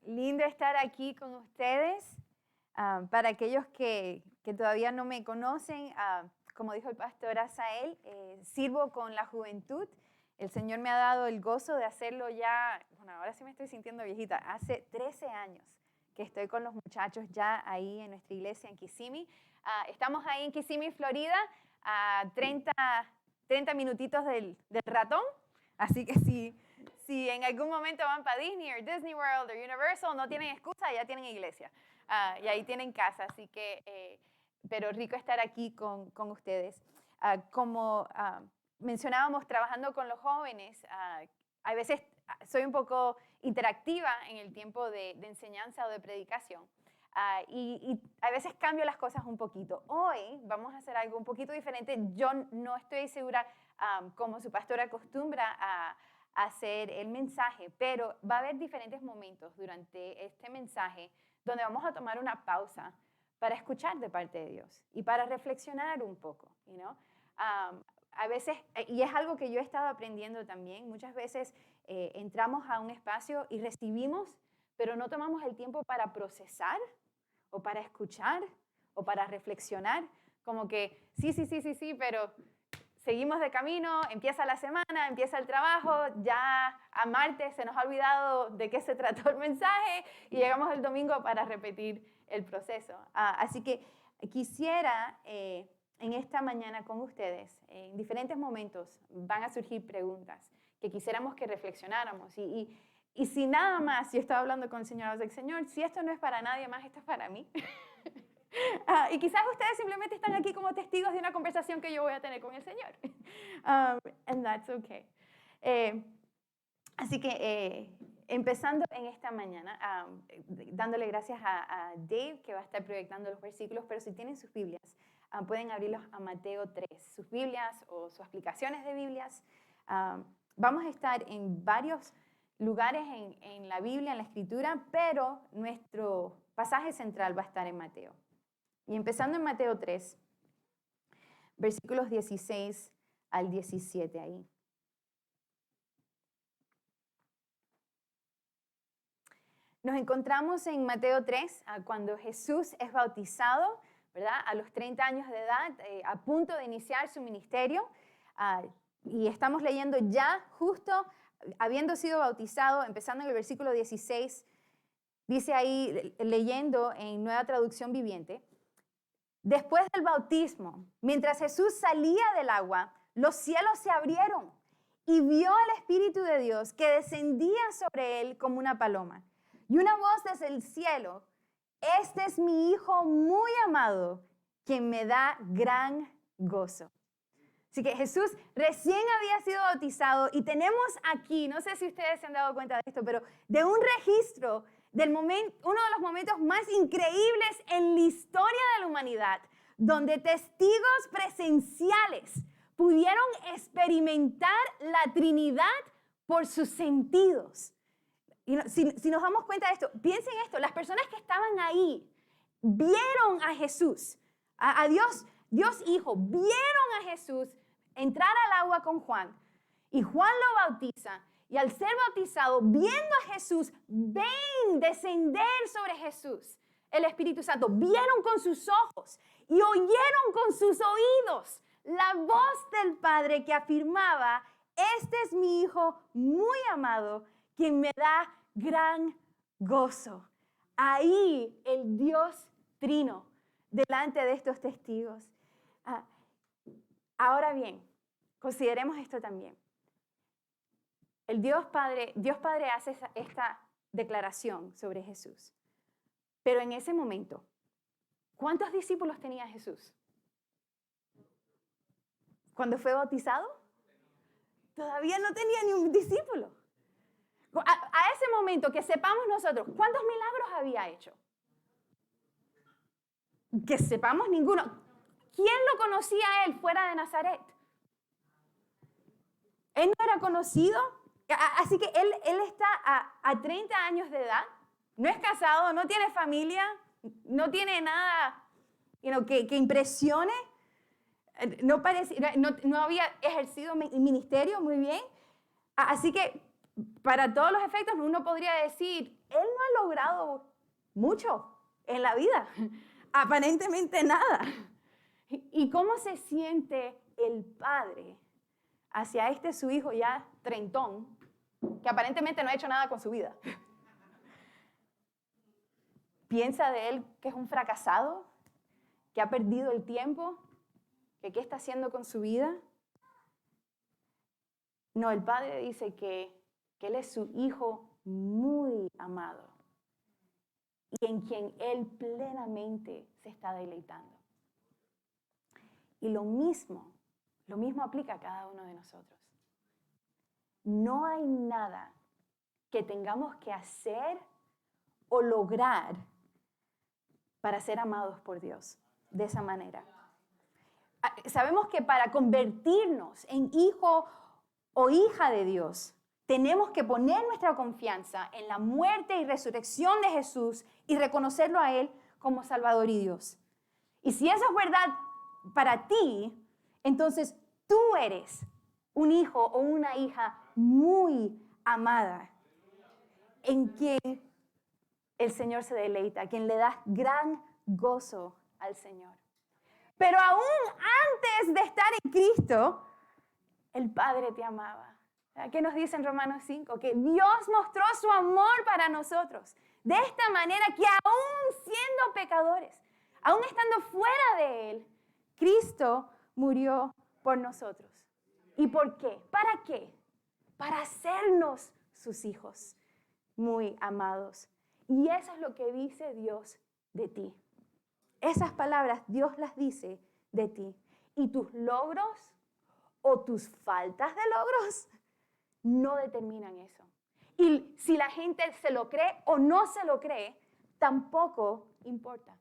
Lindo estar aquí con ustedes. Para aquellos que todavía no me conocen, como dijo el pastor Asael, sirvo con la juventud. El Señor me ha dado el gozo de hacerlo ya, bueno, ahora sí me estoy sintiendo viejita, hace 13 años que estoy con los muchachos ya ahí en nuestra iglesia en Kissimmee. Estamos ahí en Kissimmee, Florida, a 30 minutitos del ratón, así que si en algún momento van para Disney o Disney World o Universal, no tienen excusa, ya tienen iglesia y ahí tienen casa, así que, pero rico estar aquí con ustedes. Como mencionábamos, trabajando con los jóvenes, a veces soy un poco interactiva en el tiempo de enseñanza o de predicación. Y a veces cambio las cosas un poquito. Hoy vamos a hacer algo un poquito diferente. Yo no estoy segura cómo su pastor acostumbra a hacer el mensaje, pero va a haber diferentes momentos durante este mensaje donde vamos a tomar una pausa para escuchar de parte de Dios y para reflexionar un poco, a veces, y es algo que yo he estado aprendiendo también, muchas veces entramos a un espacio y recibimos, pero no tomamos el tiempo para procesar o para escuchar o para reflexionar, como que sí, pero seguimos de camino, empieza la semana, empieza el trabajo, ya a martes se nos ha olvidado de qué se trató el mensaje y llegamos el domingo para repetir el proceso. Así que quisiera en esta mañana con ustedes, en diferentes momentos van a surgir preguntas que quisiéramos que reflexionáramos y si nada más, yo estaba hablando con el Señor, Señor, si esto no es para nadie más, esto es para mí. Y quizás ustedes simplemente están aquí como testigos de una conversación que yo voy a tener con el Señor. And that's okay. Así que empezando en esta mañana, dándole gracias a Dave que va a estar proyectando los versículos, pero si tienen sus Biblias, pueden abrirlos a Mateo 3, sus Biblias o sus aplicaciones de Biblias. Vamos a estar en varios lugares en la Biblia, en la Escritura, pero nuestro pasaje central va a estar en Mateo. Y empezando en Mateo 3, versículos 16 al 17 ahí. Nos encontramos en Mateo 3 cuando Jesús es bautizado, ¿verdad? A los 30 años de edad, a punto de iniciar su ministerio. Y estamos leyendo ya justo habiendo sido bautizado, empezando en el versículo 16, dice ahí, leyendo en Nueva Traducción Viviente, después del bautismo, mientras Jesús salía del agua, los cielos se abrieron y vio al Espíritu de Dios que descendía sobre él como una paloma. Y una voz desde el cielo, este es mi Hijo muy amado, quien me da gran gozo. Así que Jesús recién había sido bautizado y tenemos aquí, no sé si ustedes se han dado cuenta de esto, pero de un registro del momento, uno de los momentos más increíbles en la historia de la humanidad, donde testigos presenciales pudieron experimentar la Trinidad por sus sentidos. Y si nos damos cuenta de esto, piensen esto, las personas que estaban ahí vieron a Jesús, a Dios Hijo, vieron a Jesús entrar al agua con Juan y Juan lo bautiza y al ser bautizado, viendo a Jesús, ven descender sobre Jesús el Espíritu Santo, vieron con sus ojos y oyeron con sus oídos la voz del Padre que afirmaba, este es mi Hijo muy amado, quien me da gran gozo. Ahí el Dios Trino, delante de estos testigos. Ahora bien, consideremos esto también. El Dios Padre hace esta declaración sobre Jesús. Pero en ese momento, ¿cuántos discípulos tenía Jesús? Cuando fue bautizado, todavía no tenía ni un discípulo. A ese momento, que sepamos nosotros, ¿cuántos milagros había hecho? Que sepamos ninguno. ¿Quién lo conocía a él fuera de Nazaret? Él no era conocido. Así que él está a 30 años de edad, no es casado, no tiene familia, no tiene nada que impresione, no había ejercido ministerio muy bien. Así que para todos los efectos uno podría decir, él no ha logrado mucho en la vida. Aparentemente nada. ¿Y cómo se siente el padre hacia su hijo ya treintón, que aparentemente no ha hecho nada con su vida? ¿Piensa de él que es un fracasado? ¿Que ha perdido el tiempo? ¿Que qué está haciendo con su vida? No, el padre dice que él es su hijo muy amado y en quien él plenamente se está deleitando. Y lo mismo aplica a cada uno de nosotros. No hay nada que tengamos que hacer o lograr para ser amados por Dios de esa manera. Sabemos que para convertirnos en hijo o hija de Dios, tenemos que poner nuestra confianza en la muerte y resurrección de Jesús y reconocerlo a Él como Salvador y Dios. Y si eso es verdad para ti, entonces tú eres un hijo o una hija muy amada, en quien el Señor se deleita, a quien le da gran gozo al Señor. Pero aún antes de estar en Cristo, el Padre te amaba. ¿Qué nos dice en Romanos 5? Que Dios mostró su amor para nosotros. De esta manera que aún siendo pecadores, aún estando fuera de Él, Cristo murió por nosotros. ¿Y por qué? ¿Para qué? Para hacernos sus hijos muy amados. Y eso es lo que dice Dios de ti. Esas palabras Dios las dice de ti. Y tus logros o tus faltas de logros no determinan eso. Y si la gente se lo cree o no se lo cree, tampoco importa.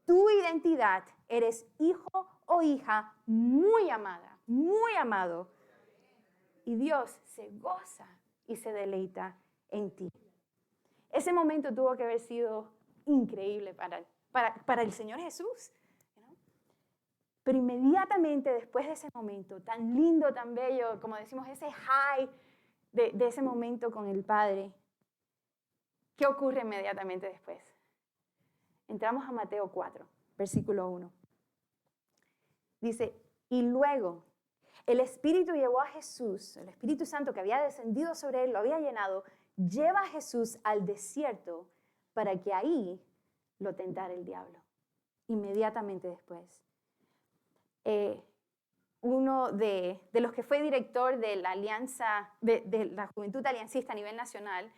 Tu identidad, eres hijo o hija muy amada, muy amado. Y Dios se goza y se deleita en ti. Ese momento tuvo que haber sido increíble para el Señor Jesús. Pero inmediatamente después de ese momento, tan lindo, tan bello, como decimos, ese high de ese momento con el Padre, ¿qué ocurre inmediatamente después? Entramos a Mateo 4, versículo 1. Dice, y luego el Espíritu llevó a Jesús, el Espíritu Santo que había descendido sobre él, lo había llenado, lleva a Jesús al desierto para que ahí lo tentara el diablo. Inmediatamente después. Uno de los que fue director de la alianza, de la Juventud Aliancista a nivel nacional,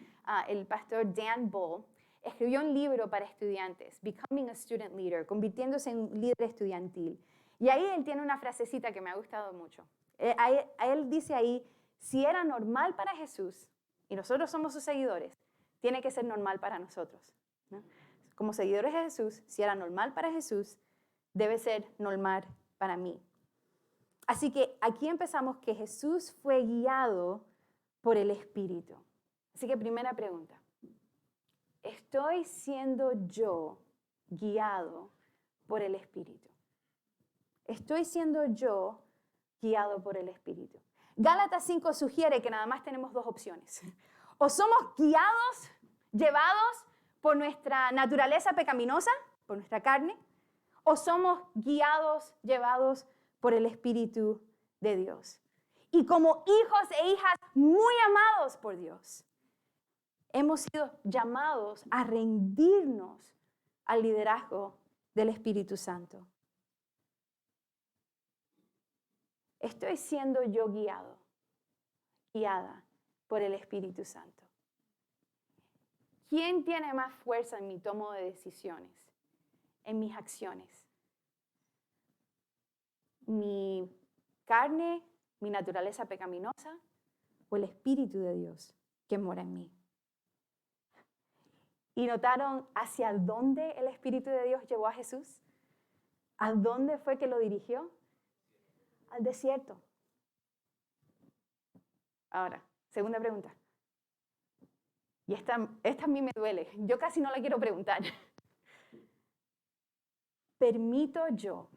el pastor Dan Bull, escribió un libro para estudiantes, Becoming a Student Leader, convirtiéndose en un líder estudiantil. Y ahí él tiene una frasecita que me ha gustado mucho. Él dice ahí, si era normal para Jesús, y nosotros somos sus seguidores, tiene que ser normal para nosotros, ¿no? Como seguidores de Jesús, si era normal para Jesús, debe ser normal para mí. Así que aquí empezamos que Jesús fue guiado por el Espíritu. Así que primera pregunta, ¿estoy siendo yo guiado por el Espíritu? ¿Estoy siendo yo guiado por el Espíritu? Gálatas 5 sugiere que nada más tenemos dos opciones. O somos guiados, llevados por nuestra naturaleza pecaminosa, por nuestra carne, o somos guiados, llevados por el Espíritu de Dios. Y como hijos e hijas muy amados por Dios, hemos sido llamados a rendirnos al liderazgo del Espíritu Santo. Estoy siendo yo guiada por el Espíritu Santo. ¿Quién tiene más fuerza en mi toma de decisiones, en mis acciones? ¿Mi carne, mi naturaleza pecaminosa o el Espíritu de Dios que mora en mí? ¿Y notaron hacia dónde el Espíritu de Dios llevó a Jesús? ¿A dónde fue que lo dirigió? Al desierto. Ahora, segunda pregunta. Y esta a mí me duele. Yo casi no la quiero preguntar. ¿Permito yo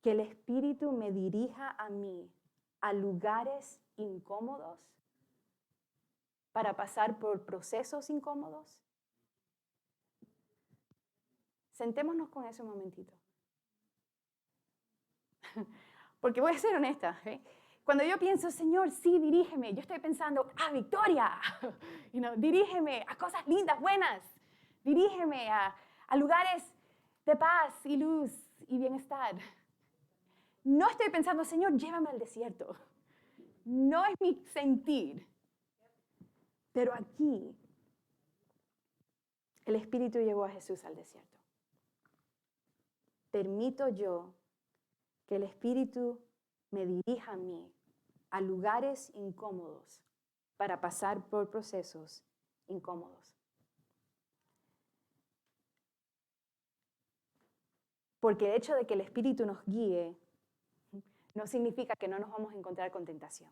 que el Espíritu me dirija a mí a lugares incómodos para pasar por procesos incómodos? Sentémonos con eso un momentito. Porque voy a ser honesta, ¿eh? Cuando yo pienso, Señor, sí, dirígeme, yo estoy pensando, victoria, dirígeme a cosas lindas, buenas, dirígeme a lugares de paz y luz y bienestar. No estoy pensando, Señor, llévame al desierto. No es mi sentir. Pero aquí, el Espíritu llevó a Jesús al desierto. Permito yo que el Espíritu me dirija a mí a lugares incómodos para pasar por procesos incómodos. Porque el hecho de que el Espíritu nos guíe no significa que no nos vamos a encontrar con tentación.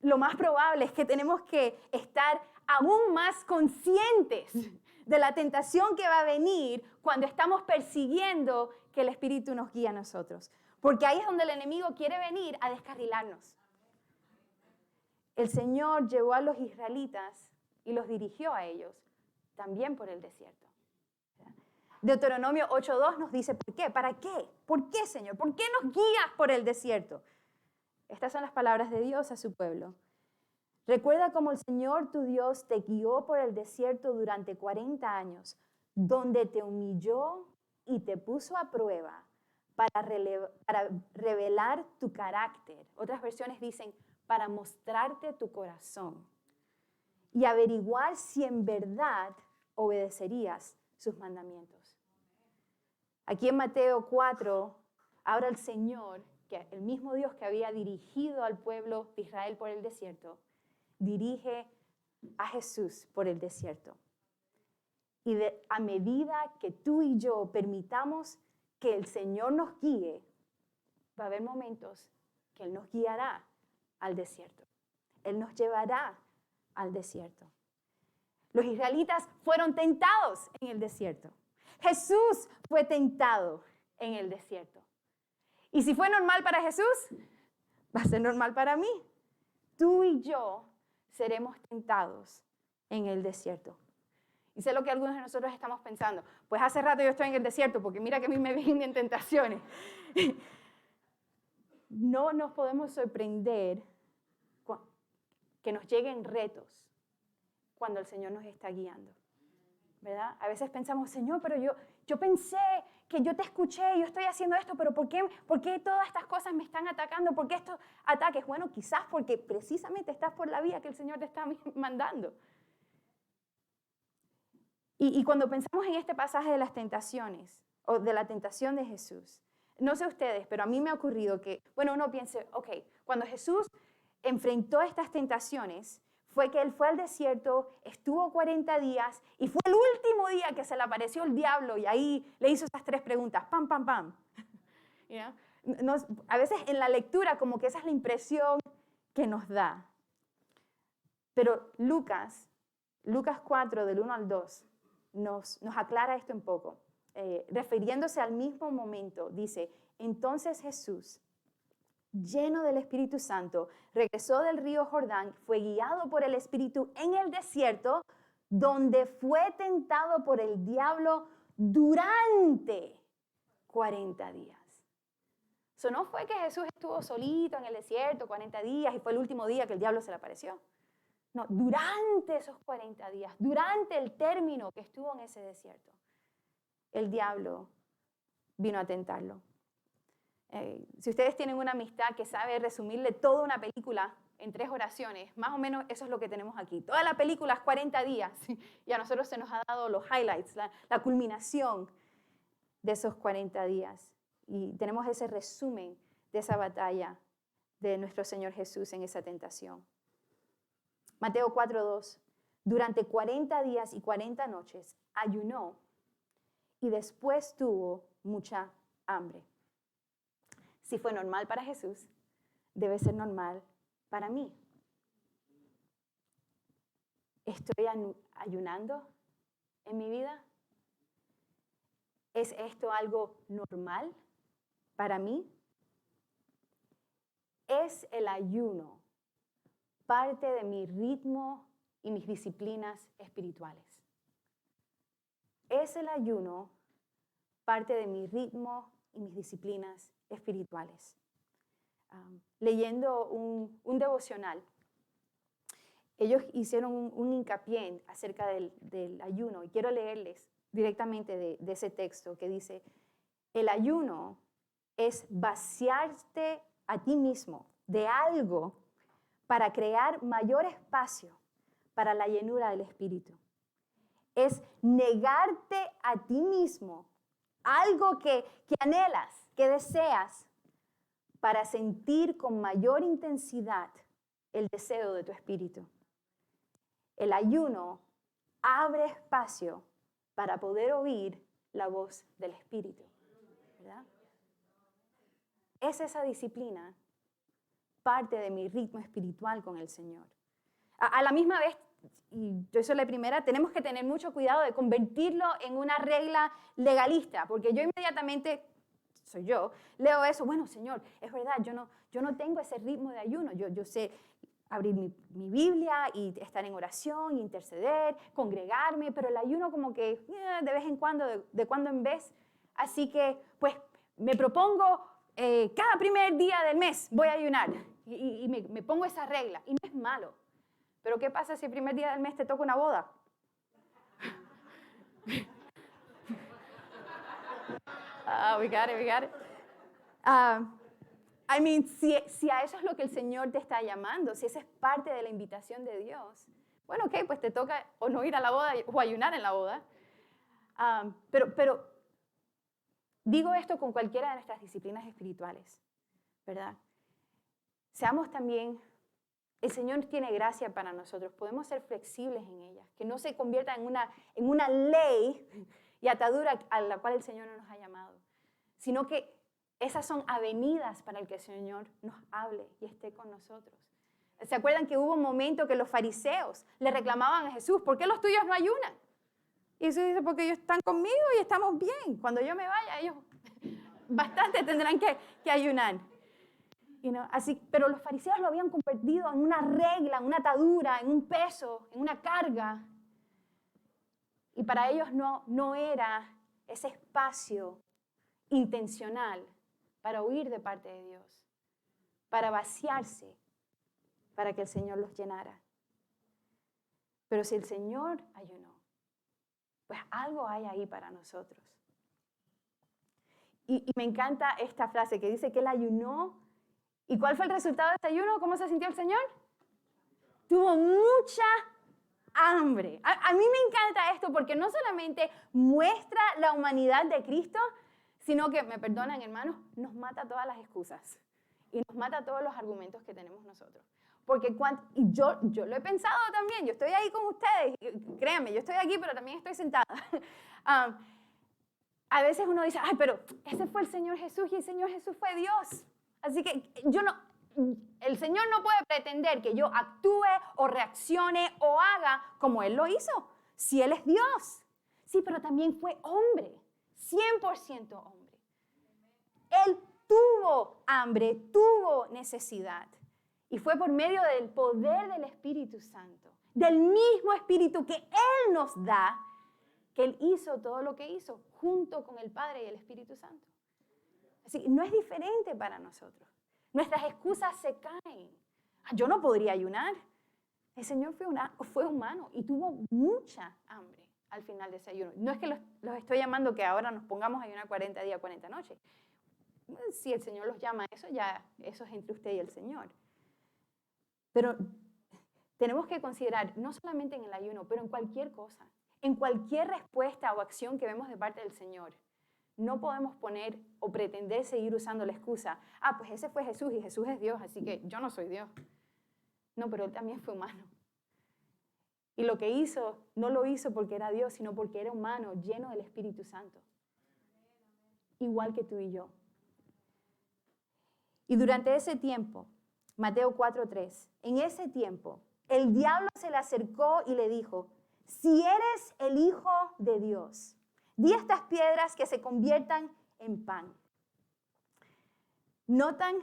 Lo más probable es que tenemos que estar aún más conscientes de la tentación que va a venir cuando estamos persiguiendo que el Espíritu nos guíe a nosotros. Porque ahí es donde el enemigo quiere venir a descarrilarnos. El Señor llevó a los israelitas y los dirigió a ellos también por el desierto. Deuteronomio 8:2 nos dice, ¿por qué? ¿Para qué? ¿Por qué, Señor? ¿Por qué nos guías por el desierto? Estas son las palabras de Dios a su pueblo. Recuerda cómo el Señor tu Dios te guió por el desierto durante 40 años, donde te humilló y te puso a prueba para revelar tu carácter. Otras versiones dicen, para mostrarte tu corazón y averiguar si en verdad obedecerías sus mandamientos. Aquí en Mateo 4, ahora el Señor, que el mismo Dios que había dirigido al pueblo de Israel por el desierto, dirige a Jesús por el desierto. Y a medida que tú y yo permitamos que el Señor nos guíe, va a haber momentos que Él nos guiará al desierto. Él nos llevará al desierto. Los israelitas fueron tentados en el desierto. Jesús fue tentado en el desierto. Y si fue normal para Jesús, va a ser normal para mí. Tú y yo seremos tentados en el desierto. Y sé lo que algunos de nosotros estamos pensando. Pues hace rato yo estoy en el desierto porque mira que a mí me vienen tentaciones. No nos podemos sorprender que nos lleguen retos cuando el Señor nos está guiando, ¿verdad? A veces pensamos, Señor, pero yo pensé que yo te escuché, yo estoy haciendo esto, pero ¿por qué todas estas cosas me están atacando? ¿Por qué estos ataques? Bueno, quizás porque precisamente estás por la vía que el Señor te está mandando. Y cuando pensamos en este pasaje de las tentaciones, o de la tentación de Jesús, no sé ustedes, pero a mí me ha ocurrido que, uno piense, ok, cuando Jesús enfrentó estas tentaciones, fue que Él fue al desierto, estuvo 40 días, y fue el último día que se le apareció el diablo, y ahí le hizo esas 3 preguntas, pam, pam, pam. A veces en la lectura como que esa es la impresión que nos da. Pero Lucas 4, del 1 al 2, nos aclara esto un poco. Refiriéndose al mismo momento, dice, entonces Jesús, lleno del Espíritu Santo, regresó del río Jordán, fue guiado por el Espíritu en el desierto, donde fue tentado por el diablo durante 40 días. Eso no fue que Jesús estuvo solito en el desierto 40 días y fue el último día que el diablo se le apareció. No, durante esos 40 días, durante el término que estuvo en ese desierto, el diablo vino a tentarlo. Si ustedes tienen una amistad que sabe resumirle toda una película en 3 oraciones, más o menos eso es lo que tenemos aquí. Toda la película es 40 días y a nosotros se nos ha dado los highlights, la culminación de esos 40 días. Y tenemos ese resumen de esa batalla de nuestro Señor Jesús en esa tentación. Mateo 4:2, durante 40 días y 40 noches ayunó y después tuvo mucha hambre. Si fue normal para Jesús, debe ser normal para mí. ¿Estoy ayunando en mi vida? ¿Es esto algo normal para mí? ¿Es el ayuno parte de mi ritmo y mis disciplinas espirituales? es el ayuno parte de mi ritmo y mis disciplinas espirituales. Leyendo un devocional, ellos hicieron un hincapié acerca del ayuno, y quiero leerles directamente de ese texto que dice: el ayuno es vaciarte a ti mismo de algo para crear mayor espacio para la llenura del Espíritu. Es negarte a ti mismo algo que anhelas, que deseas, para sentir con mayor intensidad el deseo de tu espíritu. El ayuno abre espacio para poder oír la voz del Espíritu, ¿verdad? Es esa disciplina parte de mi ritmo espiritual con el Señor. A la misma vez, y yo soy la primera, tenemos que tener mucho cuidado de convertirlo en una regla legalista, porque yo inmediatamente, soy yo, leo eso: bueno, Señor, es verdad, yo no tengo ese ritmo de ayuno, yo sé abrir mi Biblia y estar en oración, interceder, congregarme, pero el ayuno como que de vez en cuando, de cuando en vez. Así que, pues, me propongo cada primer día del mes voy a ayunar y me pongo esa regla, y no es malo. Pero ¿qué pasa si el primer día del mes te toca una boda? We got it. Si a eso es lo que el Señor te está llamando, si esa es parte de la invitación de Dios, bueno, ok, pues te toca o no ir a la boda o ayunar en la boda. Pero digo esto con cualquiera de nuestras disciplinas espirituales, ¿verdad? Seamos también, el Señor tiene gracia para nosotros, podemos ser flexibles en ella, que no se convierta en una ley y atadura a la cual el Señor no nos ha llamado, sino que esas son avenidas para el que el Señor nos hable y esté con nosotros. ¿Se acuerdan que hubo un momento que los fariseos le reclamaban a Jesús: ¿por qué los tuyos no ayunan? Y Jesús dice: porque ellos están conmigo y estamos bien. Cuando yo me vaya, ellos bastante tendrán que ayunar. Pero los fariseos lo habían convertido en una regla, en una atadura, en un peso, en una carga. Y para ellos no era ese espacio intencional para oír de parte de Dios, para vaciarse, para que el Señor los llenara. Pero si el Señor ayunó, pues algo hay ahí para nosotros. Y me encanta esta frase que dice que Él ayunó. ¿Y cuál fue el resultado de ese ayuno? ¿Cómo se sintió el Señor? Tuvo mucha hambre. A mí me encanta esto porque no solamente muestra la humanidad de Cristo, sino que, me perdonan hermanos, nos mata todas las excusas y nos mata todos los argumentos que tenemos nosotros. Porque y yo lo he pensado también, yo estoy ahí con ustedes, créanme, yo estoy aquí, pero también estoy sentada. A veces uno dice: ay, pero ese fue el Señor Jesús y el Señor Jesús fue Dios. Así que el Señor no puede pretender que yo actúe o reaccione o haga como Él lo hizo, si Él es Dios. Sí, pero también fue hombre, 100% hombre. Él tuvo hambre, tuvo necesidad. Y fue por medio del poder del Espíritu Santo, del mismo Espíritu que Él nos da, que Él hizo todo lo que hizo, junto con el Padre y el Espíritu Santo. Así que no es diferente para nosotros. Nuestras excusas se caen. Yo no podría ayunar. El Señor fue humano y tuvo mucha hambre al final de ese ayuno. No es que los estoy llamando que ahora nos pongamos a ayunar 40 días, 40 noches. Si el Señor los llama a eso, ya eso es entre usted y el Señor. Pero tenemos que considerar, no solamente en el ayuno, pero en cualquier cosa, en cualquier respuesta o acción que vemos de parte del Señor. No podemos poner o pretender seguir usando la excusa: pues ese fue Jesús y Jesús es Dios, así que yo no soy Dios. No, pero Él también fue humano. Y lo que hizo, no lo hizo porque era Dios, sino porque era humano, lleno del Espíritu Santo. Igual que tú y yo. Y durante ese tiempo, Mateo 4:3, en ese tiempo, el diablo se le acercó y le dijo: si eres el Hijo de Dios, di a estas piedras que se conviertan en pan. ¿Notan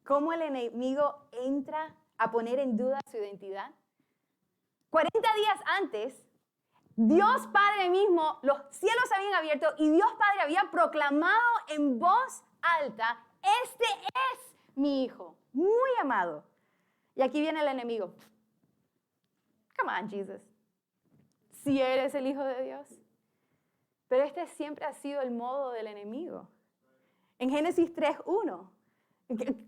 cómo el enemigo entra a poner en duda su identidad? 40 días antes, Dios Padre mismo, los cielos se habían abierto y Dios Padre había proclamado en voz alta, este es mi Hijo, muy amado. Y aquí viene el enemigo. Come on, Jesus. Si eres el Hijo de Dios. Pero este siempre ha sido el modo del enemigo. En Génesis 3:1,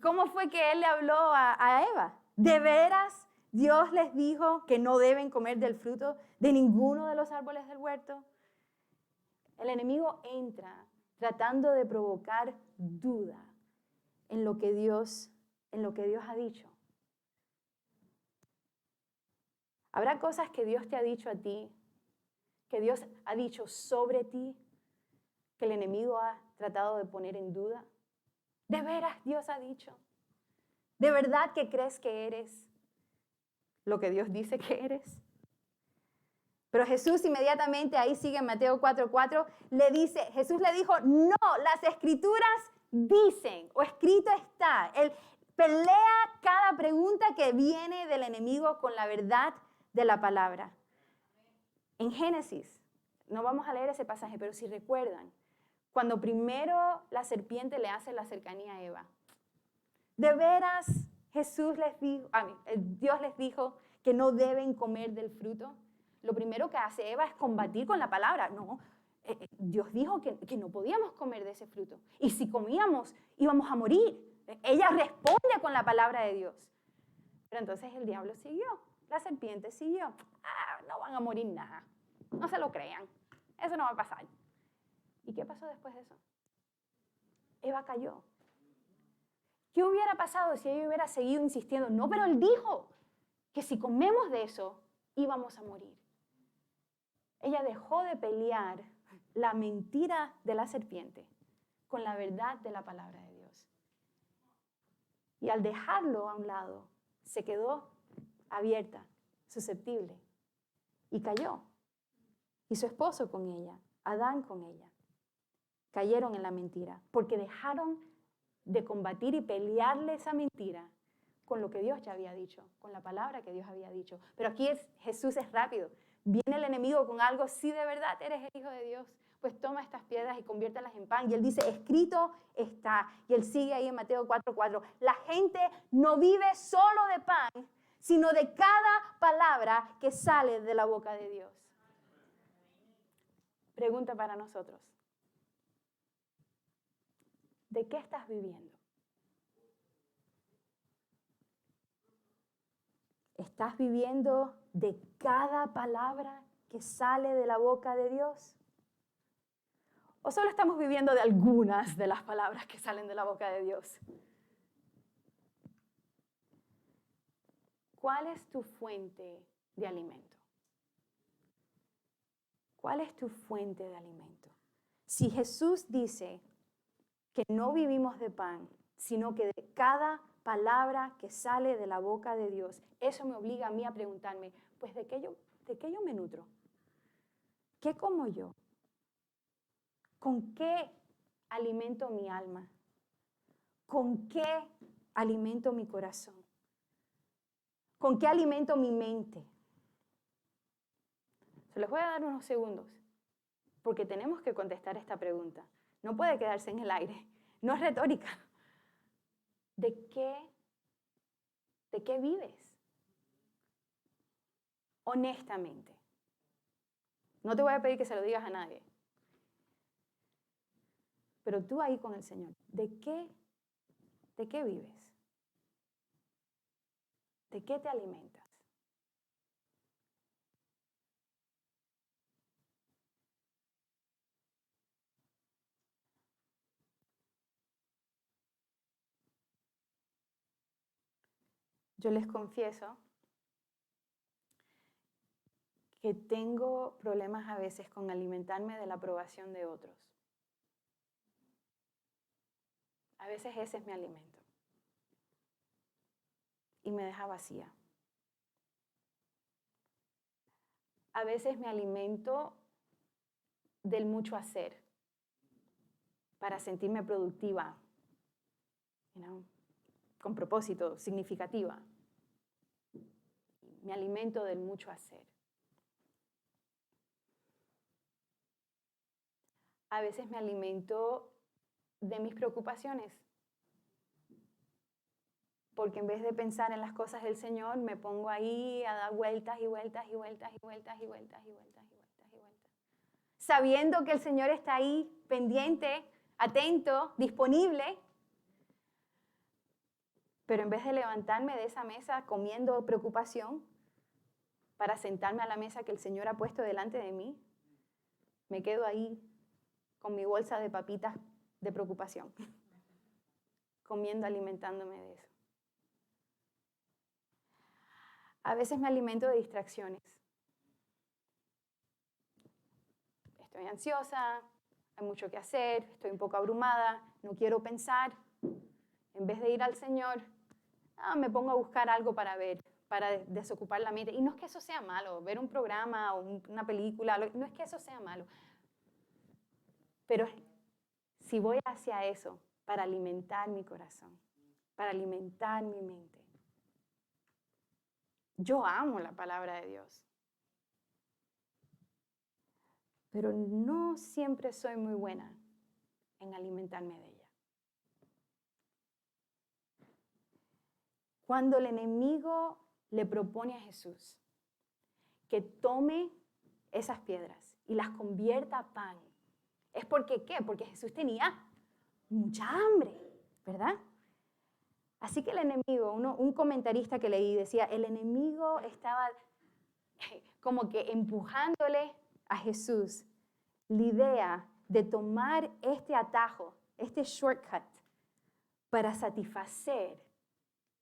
¿cómo fue que él le habló a Eva? ¿De veras Dios les dijo que no deben comer del fruto de ninguno de los árboles del huerto? El enemigo entra tratando de provocar duda en lo que Dios ha dicho. ¿Habrá cosas que Dios te ha dicho a ti, que Dios ha dicho sobre ti, que el enemigo ha tratado de poner en duda? ¿De veras Dios ha dicho? ¿De verdad que crees que eres lo que Dios dice que eres? Pero Jesús inmediatamente, ahí sigue en Mateo 4:4, Jesús le dijo, no, las escrituras dicen, o escrito está. Él pelea cada pregunta que viene del enemigo con la verdad de la palabra. En Génesis, no vamos a leer ese pasaje, pero si recuerdan, cuando primero la serpiente le hace la cercanía a Eva, ¿de veras Dios les dijo que no deben comer del fruto? Lo primero que hace Eva es combatir con la palabra. No, Dios dijo que no podíamos comer de ese fruto. Y si comíamos, íbamos a morir. Ella responde con la palabra de Dios. Pero entonces el diablo siguió, la serpiente siguió. No van a morir nada, no se lo crean, eso no va a pasar. ¿Y qué pasó después de eso? Eva cayó. ¿Qué hubiera pasado si ella hubiera seguido insistiendo? No, pero él dijo que si comemos de eso, íbamos a morir. Ella dejó de pelear la mentira de la serpiente con la verdad de la palabra de Dios. Y al dejarlo a un lado, se quedó abierta, susceptible, y cayó. Y su esposo con ella, Adán con ella, cayeron en la mentira, porque dejaron de combatir y pelearle esa mentira con lo que Dios ya había dicho, con la palabra que Dios había dicho. Pero aquí Jesús es rápido. Viene el enemigo con algo, si de verdad eres el Hijo de Dios, pues toma estas piedras y conviértalas en pan. Y él dice, escrito está. Y él sigue ahí en Mateo 4:4. La gente no vive solo de pan, sino de cada palabra que sale de la boca de Dios. Pregunta para nosotros. ¿De qué estás viviendo? ¿Estás viviendo de cada palabra que sale de la boca de Dios? ¿O solo estamos viviendo de algunas de las palabras que salen de la boca de Dios? ¿Cuál es tu fuente de alimento? ¿Cuál es tu fuente de alimento? Si Jesús dice que no vivimos de pan, sino que de cada palabra que sale de la boca de Dios, eso me obliga a mí a preguntarme, pues ¿de qué yo me nutro? ¿Qué como yo? ¿Con qué alimento mi alma? ¿Con qué alimento mi corazón? ¿Con qué alimento mi mente? Se les voy a dar unos segundos, porque tenemos que contestar esta pregunta. No puede quedarse en el aire, no es retórica. ¿De qué vives? Honestamente. No te voy a pedir que se lo digas a nadie. Pero tú ahí con el Señor, ¿de qué vives? ¿De qué te alimentas? Yo les confieso que tengo problemas a veces con alimentarme de la aprobación de otros. A veces ese es mi alimento. Y me deja vacía. A veces me alimento del mucho hacer para sentirme productiva, con propósito, significativa. Me alimento del mucho hacer. a veces me alimento de mis preocupaciones. Porque en vez de pensar en las cosas del Señor, me pongo ahí a dar vueltas y vueltas y vueltas y vueltas y vueltas y vueltas y vueltas y vueltas. Sabiendo que el Señor está ahí, pendiente, atento, disponible. Pero en vez de levantarme de esa mesa comiendo preocupación, para sentarme a la mesa que el Señor ha puesto delante de mí, me quedo ahí con mi bolsa de papitas de preocupación, comiendo, alimentándome de eso. A veces me alimento de distracciones. Estoy ansiosa, hay mucho que hacer, estoy un poco abrumada, no quiero pensar. En vez de ir al Señor, me pongo a buscar algo para ver, para desocupar la mente. Y no es que eso sea malo, ver un programa o una película, no es que eso sea malo. Pero si voy hacia eso para alimentar mi corazón, para alimentar mi mente. Yo amo la palabra de Dios. Pero no siempre soy muy buena en alimentarme de ella. Cuando el enemigo le propone a Jesús que tome esas piedras y las convierta a pan, ¿es porque qué? Porque Jesús tenía mucha hambre, ¿verdad? Así que el enemigo, un comentarista que leí decía, el enemigo estaba como que empujándole a Jesús la idea de tomar este atajo, este shortcut, para satisfacer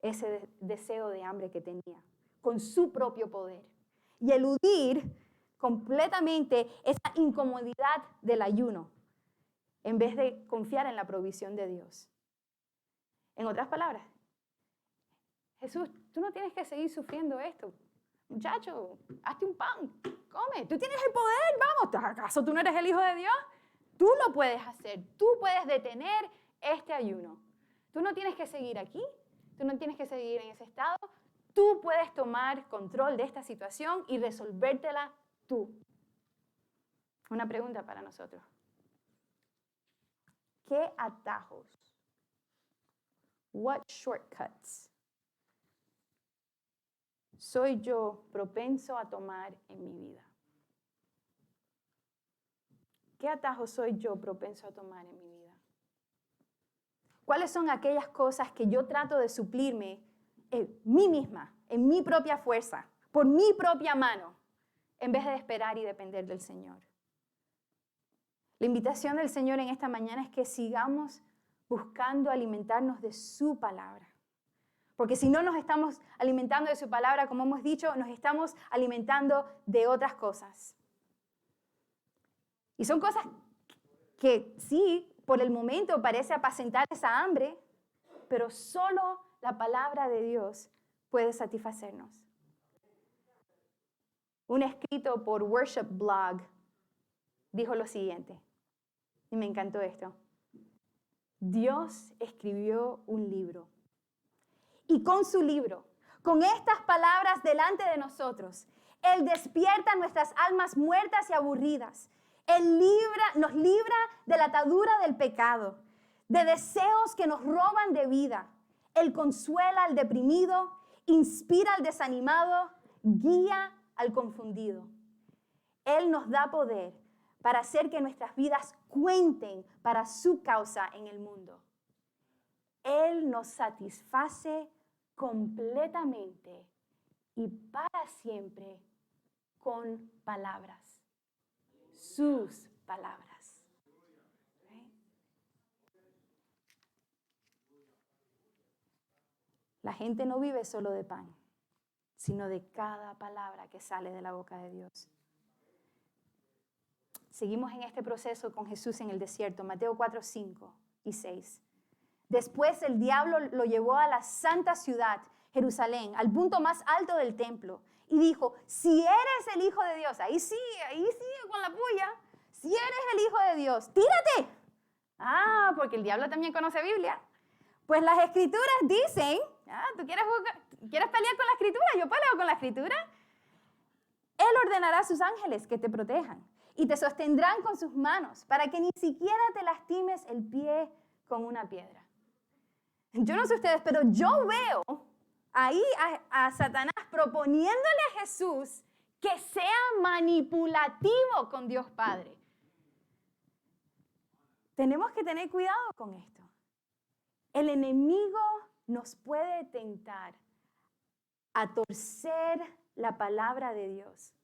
ese deseo de hambre que tenía, con su propio poder, y eludir completamente esa incomodidad del ayuno, en vez de confiar en la provisión de Dios. En otras palabras, Jesús, tú no tienes que seguir sufriendo esto. Muchacho, hazte un pan, come. Tú tienes el poder, vamos. ¿Acaso tú no eres el Hijo de Dios? Tú lo puedes hacer. Tú puedes detener este ayuno. Tú no tienes que seguir aquí. Tú no tienes que seguir en ese estado. Tú puedes tomar control de esta situación y resolvértela tú. Una pregunta para nosotros. ¿Qué atajos? What shortcuts soy yo propenso a tomar en mi vida? ¿Qué atajos soy yo propenso a tomar en mi vida? ¿Cuáles son aquellas cosas que yo trato de suplirme en mí misma, en mi propia fuerza, por mi propia mano, en vez de esperar y depender del Señor? La invitación del Señor en esta mañana es que sigamos buscando alimentarnos de su palabra. Porque si no nos estamos alimentando de su palabra, como hemos dicho, nos estamos alimentando de otras cosas. Y son cosas que sí, por el momento parece apacentar esa hambre, pero solo la palabra de Dios puede satisfacernos. Un escrito por Worship Blog dijo lo siguiente, y me encantó esto. Dios escribió un libro. Y con su libro, con estas palabras delante de nosotros, Él despierta nuestras almas muertas y aburridas. Él nos libra de la atadura del pecado, de deseos que nos roban de vida. Él consuela al deprimido, inspira al desanimado, guía al confundido. Él nos da poder para hacer que nuestras vidas cuenten para su causa en el mundo. Él nos satisface completamente y para siempre con palabras, sus palabras. ¿Okay? La gente no vive solo de pan, sino de cada palabra que sale de la boca de Dios. Seguimos en este proceso con Jesús en el desierto, Mateo 4, 5 y 6. Después el diablo lo llevó a la santa ciudad, Jerusalén, al punto más alto del templo, y dijo, si eres el Hijo de Dios, ahí sigue con la puya, si eres el Hijo de Dios, tírate. Porque el diablo también conoce Biblia. Pues las Escrituras dicen, ¿tú quieres pelear con la Escritura? Yo peleo con la Escritura. Él Él ordenará a sus ángeles que te protejan y te sostendrán con sus manos para que ni siquiera te lastimes el pie con una piedra. Yo no sé ustedes, pero yo veo ahí a Satanás proponiéndole a Jesús que sea manipulativo con Dios Padre. Tenemos que tener cuidado con esto. El enemigo nos puede tentar a torcer la palabra de Dios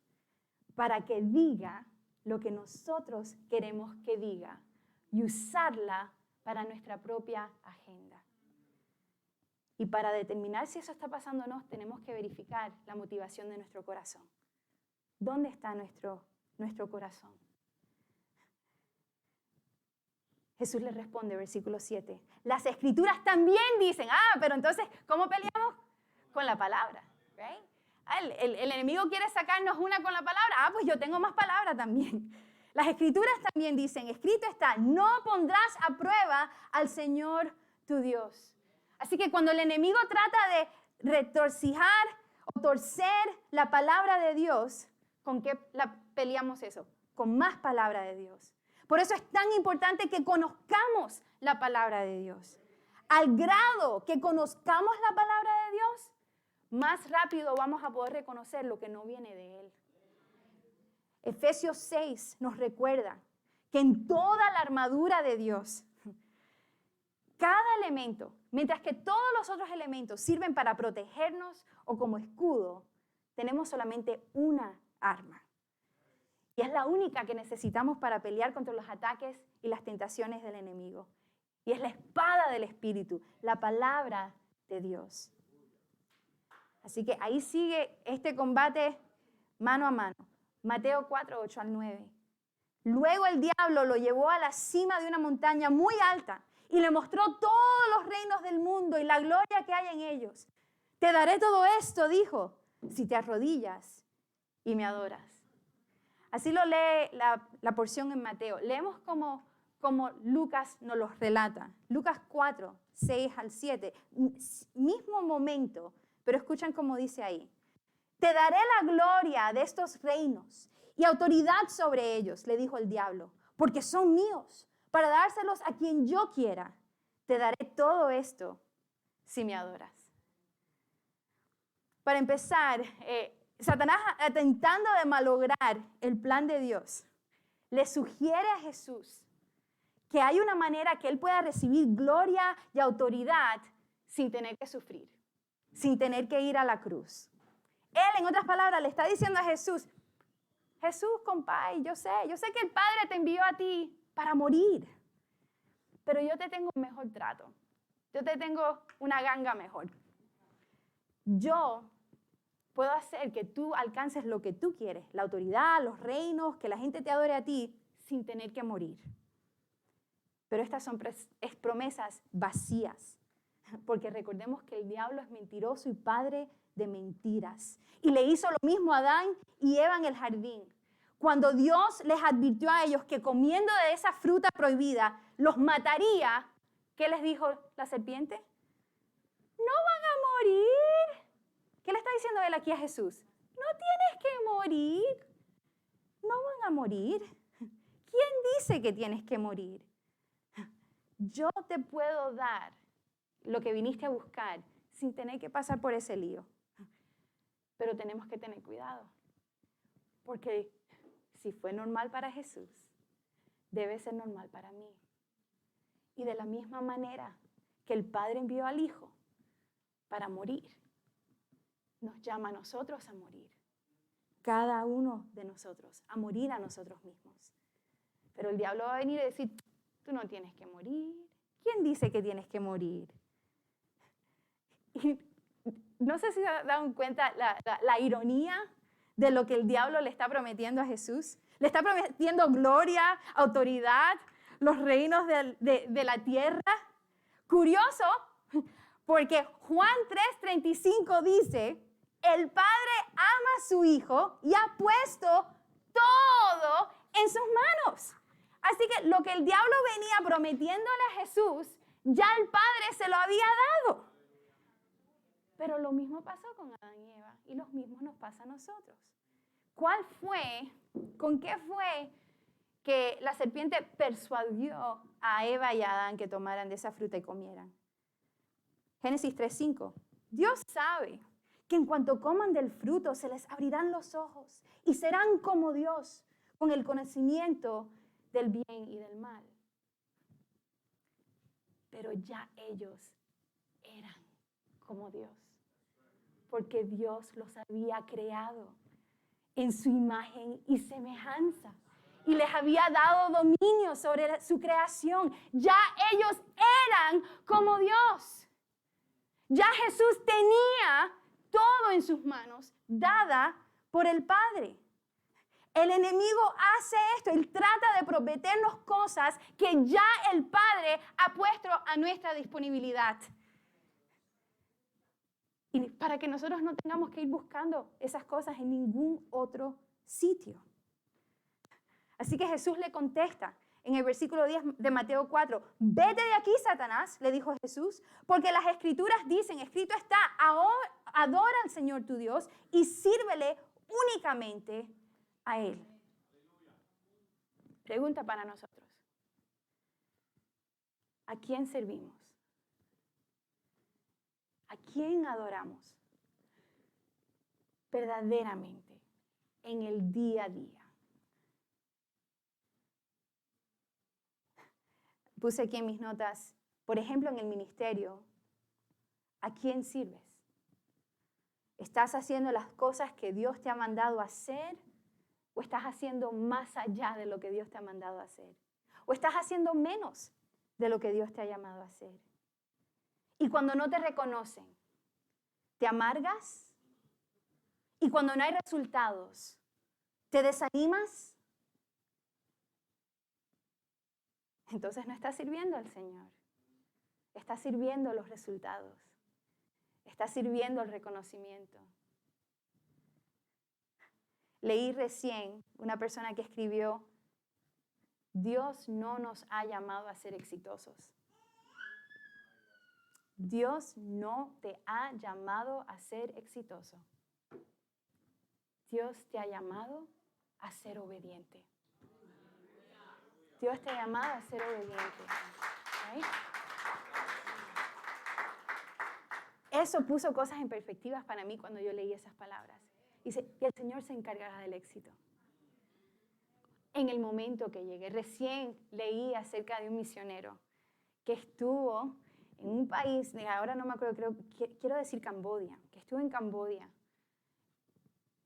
para que diga lo que nosotros queremos que diga y usarla para nuestra propia agenda. Y para determinar si eso está pasando o no, tenemos que verificar la motivación de nuestro corazón. ¿Dónde está nuestro corazón? Jesús le responde, versículo 7. Las Escrituras también dicen, pero entonces, ¿cómo peleamos? Con la palabra. ¿Okay? El enemigo quiere sacarnos una con la palabra. Pues yo tengo más palabra también. Las Escrituras también dicen, escrito está, no pondrás a prueba al Señor tu Dios. Así que cuando el enemigo trata de retorcijar o torcer la palabra de Dios, ¿con qué peleamos eso? Con más palabra de Dios. Por eso es tan importante que conozcamos la palabra de Dios. Al grado que conozcamos la palabra de Dios, más rápido vamos a poder reconocer lo que no viene de Él. Efesios 6 nos recuerda que en toda la armadura de Dios, cada elemento, mientras que todos los otros elementos sirven para protegernos o como escudo, tenemos solamente una arma. Y es la única que necesitamos para pelear contra los ataques y las tentaciones del enemigo. Y es la espada del Espíritu, la palabra de Dios. Así que ahí sigue este combate mano a mano. Mateo 4, 8 al 9. Luego el diablo lo llevó a la cima de una montaña muy alta y le mostró todos los reinos del mundo y la gloria que hay en ellos. Te daré todo esto, dijo, si te arrodillas y me adoras. Así lo lee la porción en Mateo. Leemos como Lucas nos los relata. Lucas 4, 6 al 7. Mismo momento, pero escuchan cómo dice ahí. Te daré la gloria de estos reinos y autoridad sobre ellos, le dijo el diablo, porque son míos, para dárselos a quien yo quiera. Te daré todo esto si me adoras. Para empezar, Satanás, intentando de malograr el plan de Dios, le sugiere a Jesús que hay una manera que Él pueda recibir gloria y autoridad sin tener que sufrir, sin tener que ir a la cruz. Él, en otras palabras, le está diciendo a Jesús, compay, yo sé que el Padre te envió a ti para morir, pero yo te tengo un mejor trato, yo te tengo una ganga mejor. Yo puedo hacer que tú alcances lo que tú quieres, la autoridad, los reinos, que la gente te adore a ti sin tener que morir. Pero estas son promesas vacías, porque recordemos que el diablo es mentiroso y padre de mentiras. Y le hizo lo mismo a Adán y Eva en el jardín. Cuando Dios les advirtió a ellos que comiendo de esa fruta prohibida los mataría, ¿qué les dijo la serpiente? No van a morir. ¿Qué le está diciendo él aquí a Jesús? No tienes que morir. No van a morir. ¿Quién dice que tienes que morir? Yo te puedo dar lo que viniste a buscar sin tener que pasar por ese lío. Pero tenemos que tener cuidado. Porque si fue normal para Jesús, debe ser normal para mí. Y de la misma manera que el Padre envió al Hijo para morir, nos llama a nosotros a morir. Cada uno de nosotros, a morir a nosotros mismos. Pero el diablo va a venir y decir, tú no tienes que morir. ¿Quién dice que tienes que morir? Y no sé si se dan cuenta la ironía de lo que el diablo le está prometiendo a Jesús. Le está prometiendo gloria, autoridad, los reinos de la tierra. Curioso, porque Juan 3:35 dice, el Padre ama a su Hijo y ha puesto todo en sus manos. Así que lo que el diablo venía prometiéndole a Jesús, ya el Padre se lo había dado. Pero lo mismo pasó con Adán y Eva y lo mismo nos pasa a nosotros. con qué fue que la serpiente persuadió a Eva y a Adán que tomaran de esa fruta y comieran? Génesis 3:5. Dios sabe que en cuanto coman del fruto se les abrirán los ojos y serán como Dios, con el conocimiento del bien y del mal. Pero ya ellos eran como Dios, porque Dios los había creado en su imagen y semejanza y les había dado dominio sobre su creación. Ya ellos eran como Dios. Ya Jesús tenía todo en sus manos, dada por el Padre. El enemigo hace esto, él trata de prometernos cosas que ya el Padre ha puesto a nuestra disponibilidad. Y para que nosotros no tengamos que ir buscando esas cosas en ningún otro sitio. Así que Jesús le contesta en el versículo 10 de Mateo 4, vete de aquí, Satanás, le dijo Jesús, porque las Escrituras dicen, escrito está, adora al Señor tu Dios y sírvele únicamente a Él. Pregunta para nosotros. ¿A quién servimos? ¿A quién adoramos? Verdaderamente, en el día a día. Puse aquí en mis notas, por ejemplo, en el ministerio, ¿a quién sirves? ¿Estás haciendo las cosas que Dios te ha mandado a hacer? ¿O estás haciendo más allá de lo que Dios te ha mandado a hacer? ¿O estás haciendo menos de lo que Dios te ha llamado a hacer? Y cuando no te reconocen, ¿te amargas? Y cuando no hay resultados, ¿te desanimas? Entonces no estás sirviendo al Señor. Estás sirviendo los resultados. Estás sirviendo el reconocimiento. Leí recién una persona que escribió, Dios no nos ha llamado a ser exitosos. Dios no te ha llamado a ser exitoso. Dios te ha llamado a ser obediente. Dios te ha llamado a ser obediente. ¿Okay? Eso puso cosas en perspectiva para mí cuando yo leí esas palabras. Dice, y el Señor se encargará del éxito. En el momento que llegué, recién leí acerca de un misionero que estuvo en un país, ahora no me acuerdo, quiero decir Camboya, que estuvo en Camboya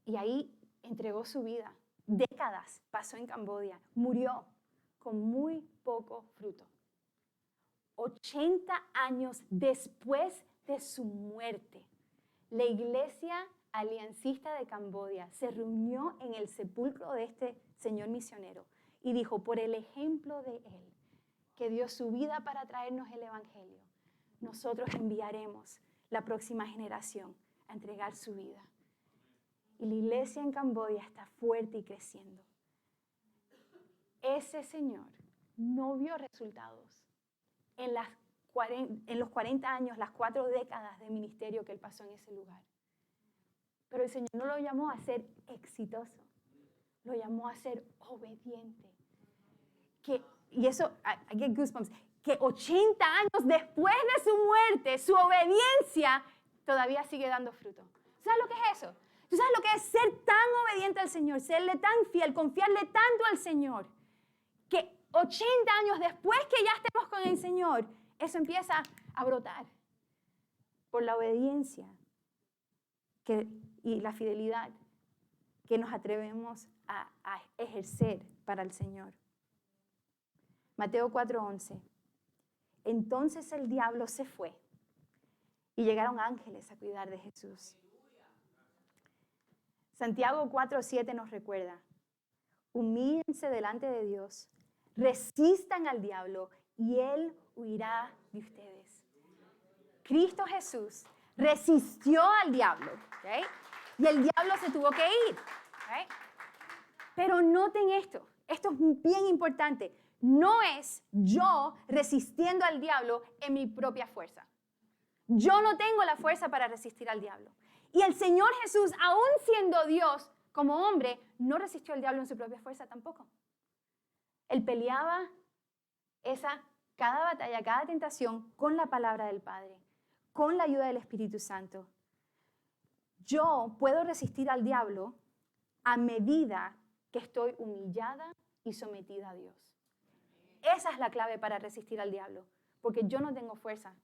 y ahí entregó su vida. Décadas pasó en Camboya, murió con muy poco fruto. 80 años después de su muerte, la iglesia aliancista de Camboya se reunió en el sepulcro de este señor misionero y dijo, por el ejemplo de él, que dio su vida para traernos el evangelio, nosotros enviaremos la próxima generación a entregar su vida. Y la iglesia en Camboya está fuerte y creciendo. Ese señor no vio resultados en los 40 años, las 4 décadas de ministerio que él pasó en ese lugar. Pero el Señor no lo llamó a ser exitoso, lo llamó a ser obediente. Y eso, I get goosebumps, que 80 años después de su muerte, su obediencia todavía sigue dando fruto. ¿Sabes lo que es eso? ¿Tú sabes lo que es ser tan obediente al Señor, serle tan fiel, confiarle tanto al Señor, que 80 años después que ya estemos con el Señor, eso empieza a brotar por la obediencia y la fidelidad que nos atrevemos a ejercer para el Señor? Mateo 4:11. Entonces el diablo se fue y llegaron ángeles a cuidar de Jesús. Santiago 4:7 nos recuerda, humíllense delante de Dios, resistan al diablo y él huirá de ustedes. Cristo Jesús resistió al diablo, ¿okay? Y el diablo se tuvo que ir, ¿okay? Pero noten esto es bien importante, no es yo resistiendo al diablo en mi propia fuerza. Yo no tengo la fuerza para resistir al diablo. Y el Señor Jesús, aún siendo Dios, Como hombre, no resistió al diablo en su propia fuerza tampoco. Él peleaba cada batalla, cada tentación con la palabra del Padre, con la ayuda del Espíritu Santo. Yo puedo resistir al diablo a medida que estoy humillada y sometida a Dios. Esa es la clave para resistir al diablo, porque yo no tengo fuerza.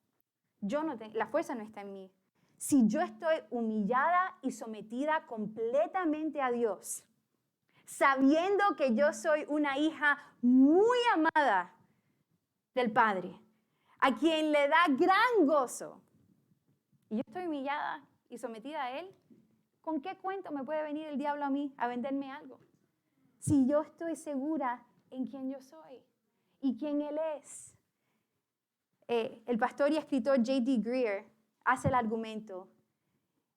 La fuerza no está en mí. Si yo estoy humillada y sometida completamente a Dios, sabiendo que yo soy una hija muy amada del Padre, a quien le da gran gozo, y yo estoy humillada y sometida a Él, ¿con qué cuento me puede venir el diablo a mí a venderme algo? Si yo estoy segura en quién yo soy y quién Él es. El pastor y escritor J.D. Greear hace el argumento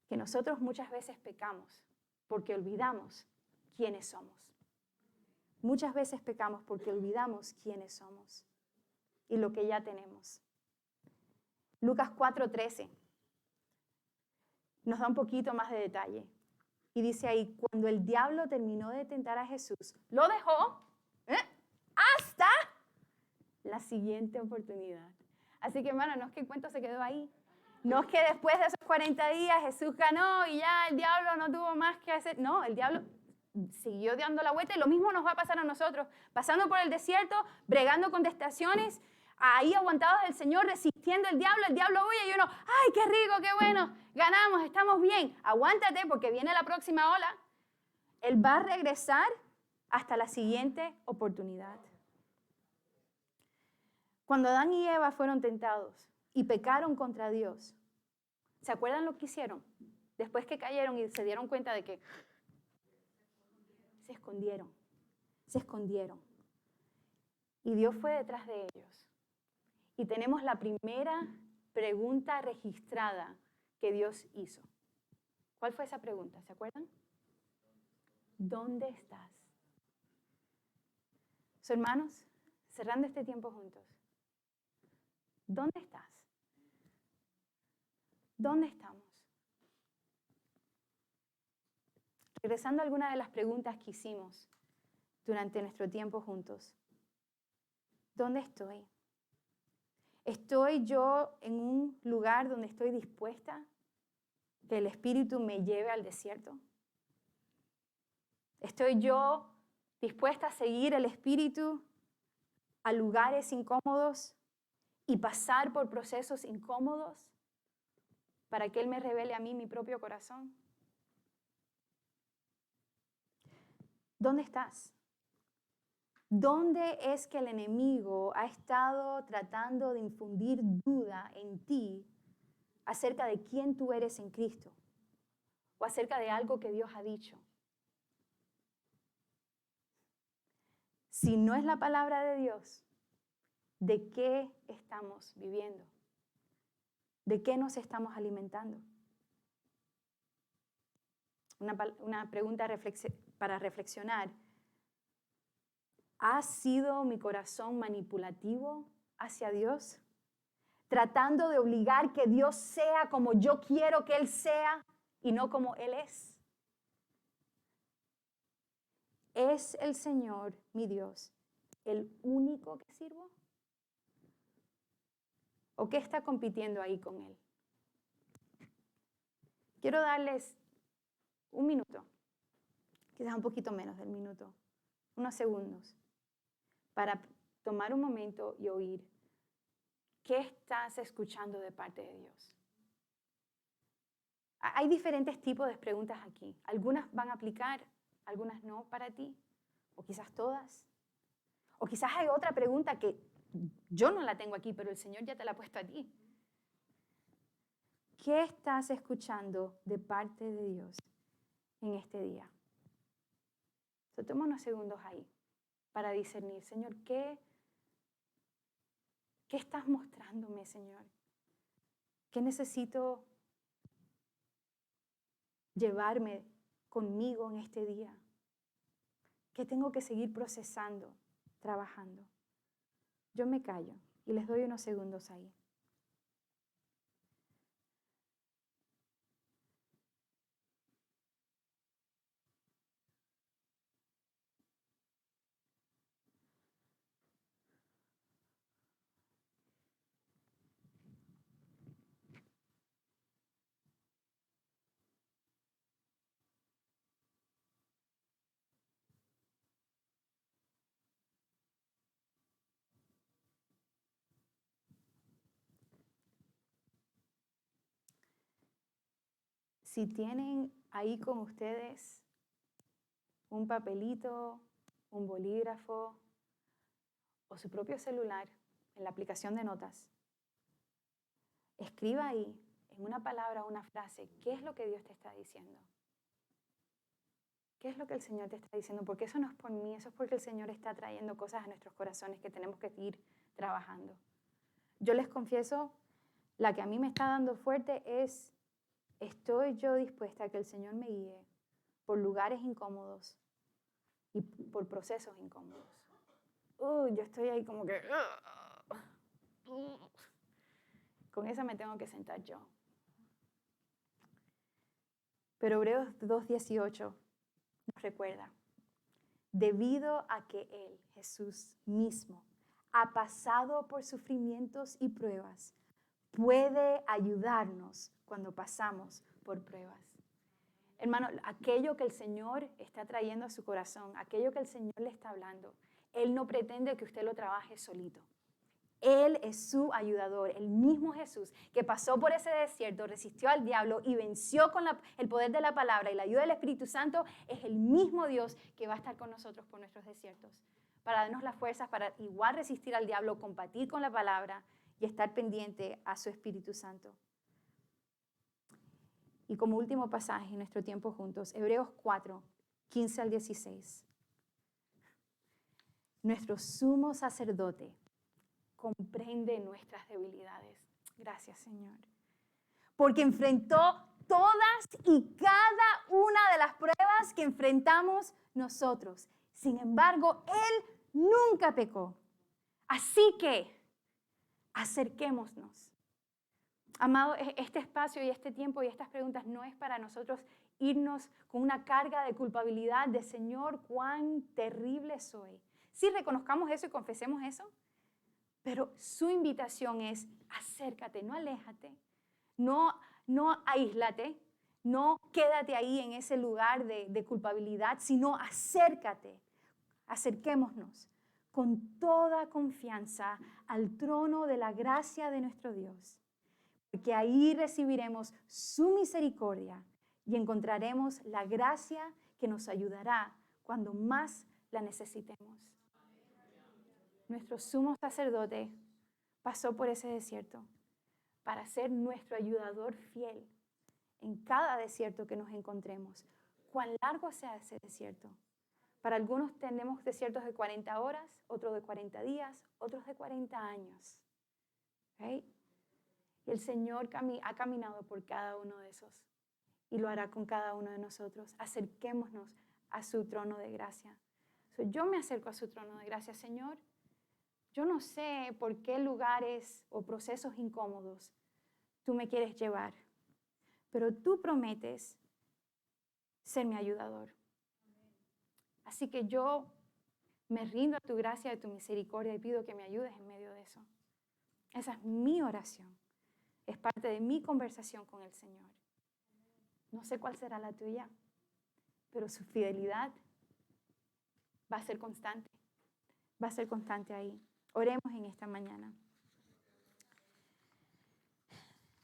que nosotros muchas veces pecamos porque olvidamos quiénes somos. Muchas veces pecamos porque olvidamos quiénes somos y lo que ya tenemos. Lucas 4:13 nos da un poquito más de detalle. Y dice ahí, cuando el diablo terminó de tentar a Jesús, lo dejó hasta la siguiente oportunidad. Así que, hermano, no es que el cuento se quedó ahí. No es que después de esos 40 días Jesús ganó y ya el diablo no tuvo más que hacer. No, el diablo siguió dando la vuelta y lo mismo nos va a pasar a nosotros. Pasando por el desierto, bregando con tentaciones, ahí aguantados del Señor, resistiendo el diablo huye y uno, ¡ay, qué rico, qué bueno! Ganamos, estamos bien. Aguántate porque viene la próxima ola. Él va a regresar hasta la siguiente oportunidad. Cuando Adán y Eva fueron tentados y pecaron contra Dios, ¿se acuerdan lo que hicieron? Después que cayeron y se dieron cuenta de que se escondieron. Y Dios fue detrás de ellos. Y tenemos la primera pregunta registrada que Dios hizo. ¿Cuál fue esa pregunta? ¿Se acuerdan? ¿Dónde estás? Hermanos, cerrando este tiempo juntos. ¿Dónde estás? ¿Dónde estamos? Regresando a algunas de las preguntas que hicimos durante nuestro tiempo juntos. ¿Dónde estoy? ¿Estoy yo en un lugar donde estoy dispuesta que el Espíritu me lleve al desierto? ¿Estoy yo dispuesta a seguir el Espíritu a lugares incómodos y pasar por procesos incómodos para que Él me revele a mí mi propio corazón? ¿Dónde estás? ¿Dónde es que el enemigo ha estado tratando de infundir duda en ti acerca de quién tú eres en Cristo o acerca de algo que Dios ha dicho? Si no es la palabra de Dios, ¿de qué estamos viviendo? ¿De qué nos estamos alimentando? Una pregunta para reflexionar. ¿Ha sido mi corazón manipulativo hacia Dios? Tratando de obligar que Dios sea como yo quiero que Él sea y no como Él es. ¿Es el Señor, mi Dios, el único que sirvo? ¿O qué está compitiendo ahí con Él? Quiero darles un minuto, quizás un poquito menos del minuto, unos segundos, para tomar un momento y oír qué estás escuchando de parte de Dios. Hay diferentes tipos de preguntas aquí. Algunas van a aplicar, algunas no para ti, o quizás todas. O quizás hay otra pregunta que yo no la tengo aquí, pero el Señor ya te la ha puesto a ti. ¿Qué estás escuchando de parte de Dios en este día? Toma unos segundos ahí para discernir, Señor, ¿qué estás mostrándome, Señor? ¿Qué necesito llevarme conmigo en este día? ¿Qué tengo que seguir procesando, trabajando? Yo me callo y les doy unos segundos ahí. Si tienen ahí con ustedes un papelito, un bolígrafo o su propio celular en la aplicación de notas, escriba ahí en una palabra o una frase qué es lo que Dios te está diciendo. ¿Qué es lo que el Señor te está diciendo? Porque eso no es por mí, eso es porque el Señor está trayendo cosas a nuestros corazones que tenemos que ir trabajando. Yo les confieso, la que a mí me está dando fuerte es, estoy yo dispuesta a que el Señor me guíe por lugares incómodos y por procesos incómodos. Yo estoy ahí como que... Con esa me tengo que sentar yo. Pero Hebreos 2:18 nos recuerda, debido a que Él, Jesús mismo, ha pasado por sufrimientos y pruebas, puede ayudarnos cuando pasamos por pruebas. Hermano, aquello que el Señor está trayendo a su corazón, aquello que el Señor le está hablando, Él no pretende que usted lo trabaje solito. Él es su ayudador, el mismo Jesús que pasó por ese desierto, resistió al diablo y venció con el poder de la palabra y la ayuda del Espíritu Santo, es el mismo Dios que va a estar con nosotros por nuestros desiertos, para darnos las fuerzas para igual resistir al diablo, combatir con la palabra y estar pendiente a su Espíritu Santo. Y como último pasaje en nuestro tiempo juntos, Hebreos 4:15-16. Nuestro sumo sacerdote comprende nuestras debilidades. Gracias, Señor. Porque enfrentó todas y cada una de las pruebas que enfrentamos nosotros. Sin embargo, Él nunca pecó. Así que, acerquémonos. Amado, este espacio y este tiempo y estas preguntas no es para nosotros irnos con una carga de culpabilidad de Señor, cuán terrible soy. Sí, reconozcamos eso y confesemos eso, pero su invitación es acércate, no aléjate, no aíslate, no quédate ahí en ese lugar de culpabilidad, sino acércate, acerquémonos con toda confianza al trono de la gracia de nuestro Dios. Porque ahí recibiremos su misericordia y encontraremos la gracia que nos ayudará cuando más la necesitemos. Nuestro sumo sacerdote pasó por ese desierto para ser nuestro ayudador fiel en cada desierto que nos encontremos. Cuán largo sea ese desierto. Para algunos tenemos desiertos de 40 horas, otros de 40 días, otros de 40 años. ¿Okay? Y el Señor ha caminado por cada uno de esos y lo hará con cada uno de nosotros. Acerquémonos a su trono de gracia. Yo me acerco a su trono de gracia, Señor. Yo no sé por qué lugares o procesos incómodos tú me quieres llevar, pero tú prometes ser mi ayudador. Así que yo me rindo a tu gracia y a tu misericordia y pido que me ayudes en medio de eso. Esa es mi oración. Es parte de mi conversación con el Señor. No sé cuál será la tuya, pero su fidelidad va a ser constante. Va a ser constante ahí. Oremos en esta mañana.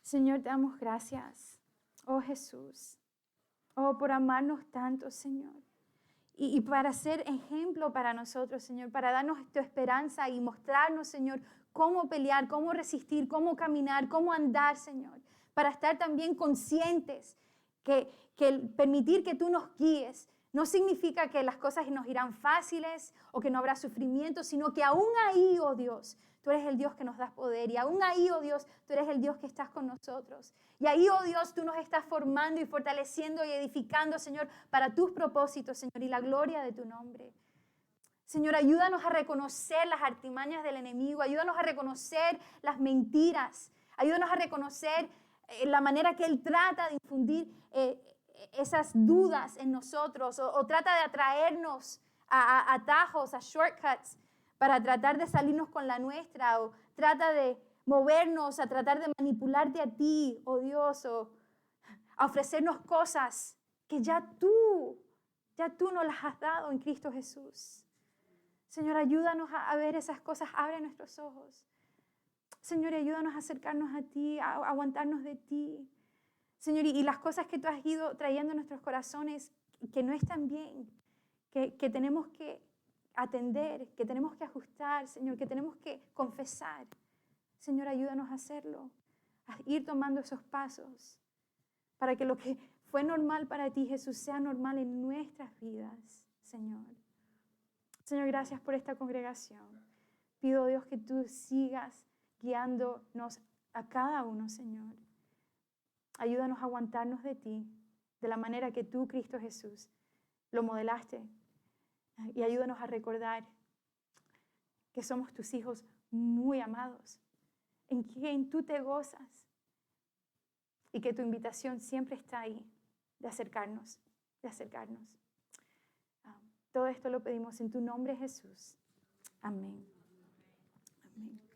Señor, te damos gracias. Oh Jesús. Oh, por amarnos tanto, Señor. Y para ser ejemplo para nosotros, Señor, para darnos tu esperanza y mostrarnos, Señor, cómo pelear, cómo resistir, cómo caminar, cómo andar, Señor. Para estar también conscientes que el permitir que tú nos guíes no significa que las cosas nos irán fáciles o que no habrá sufrimiento, sino que aún ahí, oh Dios, tú eres el Dios que nos das poder. Y aún ahí, oh Dios, tú eres el Dios que estás con nosotros. Y ahí, oh Dios, tú nos estás formando y fortaleciendo y edificando, Señor, para tus propósitos, Señor, y la gloria de tu nombre. Señor, ayúdanos a reconocer las artimañas del enemigo. Ayúdanos a reconocer las mentiras. Ayúdanos a reconocer la manera que él trata de infundir esas dudas en nosotros o trata de atraernos a atajos, a shortcuts para tratar de salirnos con la nuestra o trata de movernos a tratar de manipularte a ti, oh Dios, o a ofrecernos cosas que ya tú nos las has dado en Cristo Jesús. Señor, ayúdanos a ver esas cosas, abre nuestros ojos. Señor, ayúdanos a acercarnos a ti, a aguantarnos de ti. Señor, y las cosas que tú has ido trayendo a nuestros corazones que no están bien, que tenemos que atender, que tenemos que ajustar, Señor, que tenemos que confesar. Señor, ayúdanos a hacerlo, a ir tomando esos pasos para que lo que fue normal para ti, Jesús, sea normal en nuestras vidas, Señor. Señor, gracias por esta congregación. Pido, Dios, que tú sigas guiándonos a cada uno, Señor. Ayúdanos a aguantarnos de ti, de la manera que tú, Cristo Jesús, lo modelaste. Y ayúdanos a recordar que somos tus hijos muy amados, en quien tú te gozas y que tu invitación siempre está ahí de acercarnos, de acercarnos. Todo esto lo pedimos en tu nombre, Jesús. Amén. Amén.